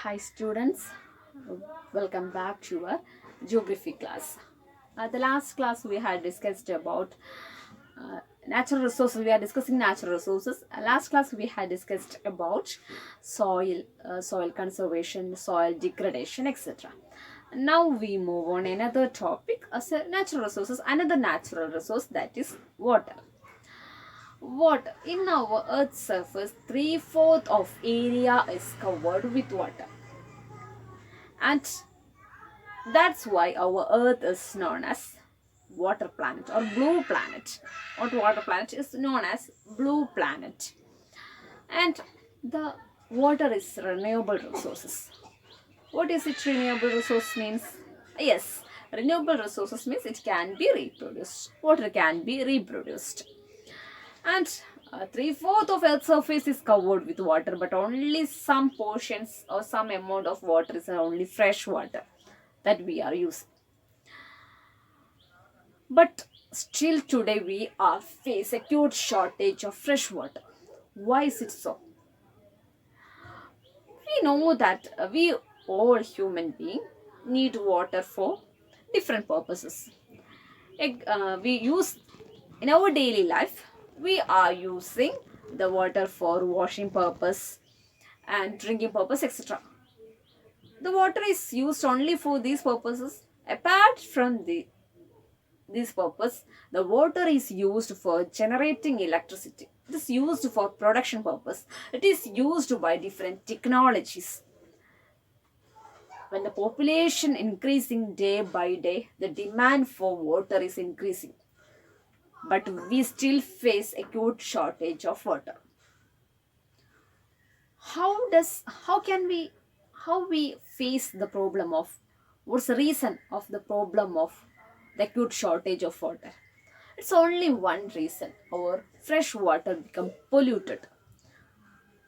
Hi students, welcome back to our geography class. The last class we had discussed about natural resources. We are discussing natural resources. Last class we had discussed about soil conservation, soil degradation, etc. Now we move on another topic as a natural resources, another natural resource, that is water. Water. In our Earth's surface, three-fourths of area is covered with water. And that's why our Earth is known as water planet or blue planet. What water planet is known as blue planet. And the water is renewable resources. What is it renewable resource means? Yes, renewable resources means it can be reproduced. Water can be reproduced. And three-fourths of Earth's surface is covered with water, but only some portions or some amount of water is only fresh water that we are using. But still today we are face acute shortage of fresh water. Why is it so? We know that we all human beings need water for different purposes. We use in our daily life, we are using the water for washing purpose and drinking purpose, etc. The water is used only for these purposes. Apart from this purpose, the water is used for generating electricity. It is used for production purpose. It is used by different technologies. When the population increasing day by day, the demand for water is increasing. But we still face acute shortage of water. How we face the problem of, what's the reason of the problem of the acute shortage of water? It's only one reason: our fresh water become polluted.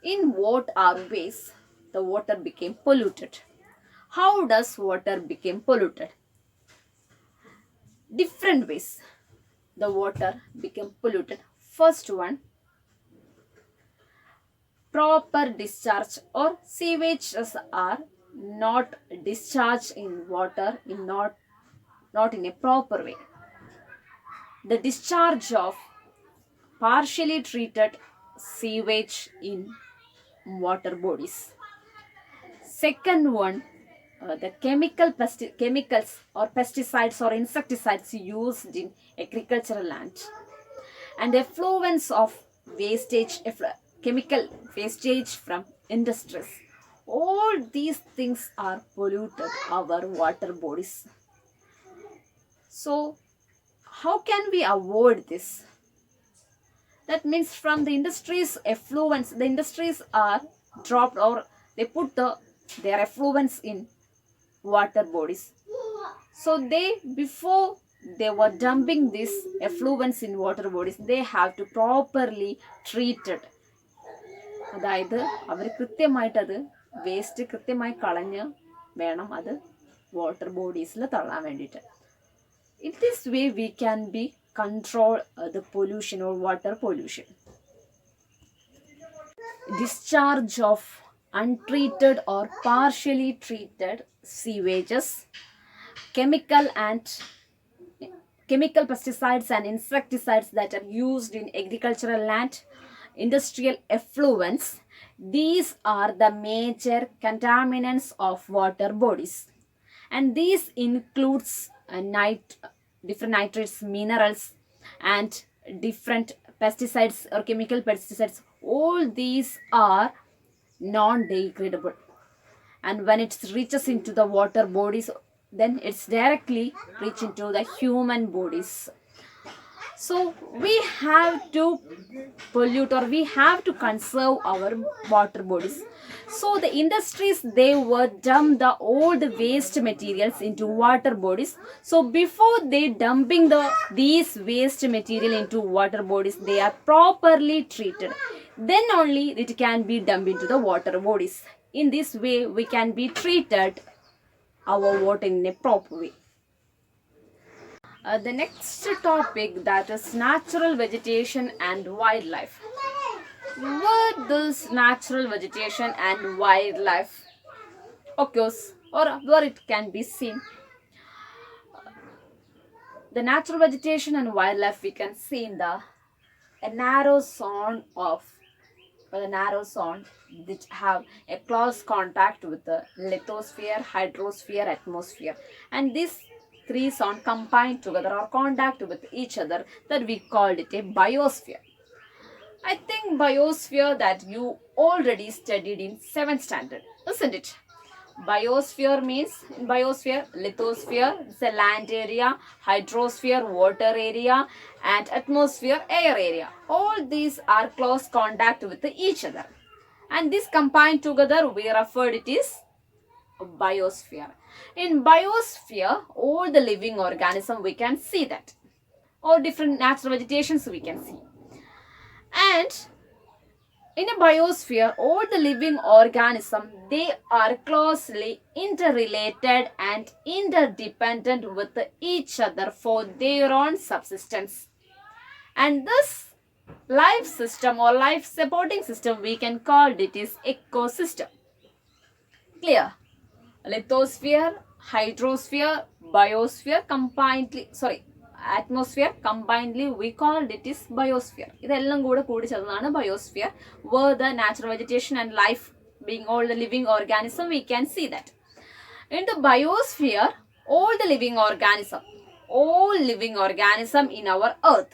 In what are ways the water became polluted? How does water become polluted? Different ways the water became polluted. First one, proper discharge or sewages are not discharged in water not in a proper way. The discharge of partially treated sewage in water bodies. Second one, the chemicals or pesticides or insecticides used in agricultural land, and effluence of chemical wastage from industries. All these things are polluted our water bodies. So how can we avoid this? That means from the industries effluents, the industries are dropped or they put their effluents in water bodies. So before they were dumping this effluents in water bodies, they have to properly treat it. അതായത് അവർ കൃത്യമായിട്ട് അത് waste കൃത്യമായി കളഞ്ഞ് വേണം അത് water ബോഡീസിൽ തള്ളാൻ വേണ്ടിയിട്ട്. In this way we can be control the pollution or water pollution. Discharge of untreated or partially treated sewages, chemical pesticides and insecticides that are used in agricultural land, industrial effluents, these are the major contaminants of water bodies. And these includes different nitrates, minerals, and different pesticides or chemical pesticides. All these are non-degradable, and when it reaches into the water bodies, then it's directly reach into the human bodies. So we have to pollute or we have to conserve our water bodies. So the industries, they were dump the old waste materials into water bodies. So before they dumping these waste material into water bodies, they are properly treated. Then only it can be dumped into the water bodies. In this way we can be treated our water in a proper way. The next topic, that is natural vegetation and wildlife. What is natural vegetation and wildlife? occurs or where it can be seen. The natural vegetation and wildlife we can see in a narrow zone of a narrow zone which have a close contact with the lithosphere, hydrosphere, atmosphere, and these three zones combine together or contact with each other, that we called it a biosphere. I think biosphere that you already studied in 7th standard, isn't it? Biosphere means, in biosphere, lithosphere is a land area, hydrosphere water area, and atmosphere air area. All these are close contact with each other, and this combined together we referred it is biosphere. In biosphere, all the living organism we can see that, all different natural vegetations we can see, and in a biosphere, all the living organisms, they are closely interrelated and interdependent with each other for their own subsistence. And this life system or life supporting system, we can call it is ecosystem. Clear? Lithosphere, hydrosphere, biosphere combinedly, atmosphere combinedly we called it is biosphere. ഇതെല്ലാം കൂടി ചേർന്നതാണ് biosphere, where the natural vegetation and life being all the living organism we can see that. In the biosphere, all living organism in our earth,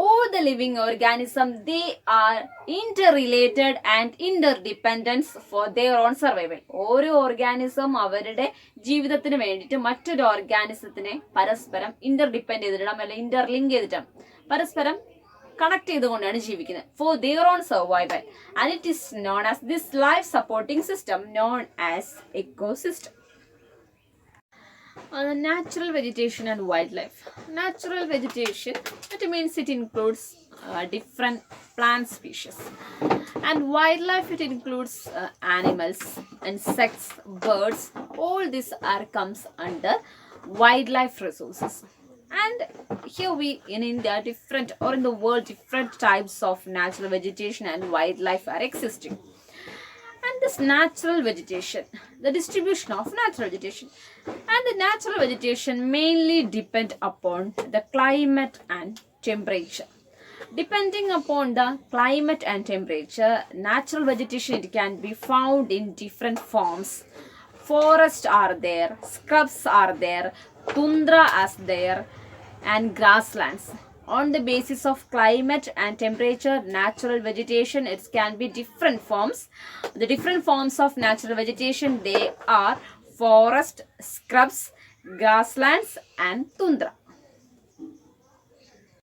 all the living organism, they are interrelated and interdependent for their own survival. ഓരോ organism അവരുടെ ജീവിതത്തിന് വേണ്ടിയിട്ട് മറ്റൊരു ഓർഗാനിസത്തിനെ പരസ്പരം ഇന്റർഡിപ്പെൻഡ് ചെയ്തിട്ടാണ്, അല്ലെങ്കിൽ interlink ചെയ്തിട്ടാണ്, പരസ്പരം കണക്ട് ചെയ്തുകൊണ്ടാണ് ജീവിക്കുന്നത് for their own survival, and it is known as this life supporting system known as ecosystem. Natural vegetation and wildlife. Natural vegetation, it means it includes different plant species, and wildlife, it includes animals, insects, birds. All this comes under wildlife resources. And here we in India, different, or in the world, different types of natural vegetation and wildlife are existing. And this natural vegetation, the distribution of natural vegetation, and the natural vegetation mainly depend upon the climate and temperature. Depending upon the climate and temperature, natural vegetation, it can be found in different forms. Forests are there, scrubs are there, tundra is there, and grasslands. On the basis of climate and temperature, natural vegetation, it can be different forms. The different forms of natural vegetation, they are forest, scrubs, grasslands, and tundra.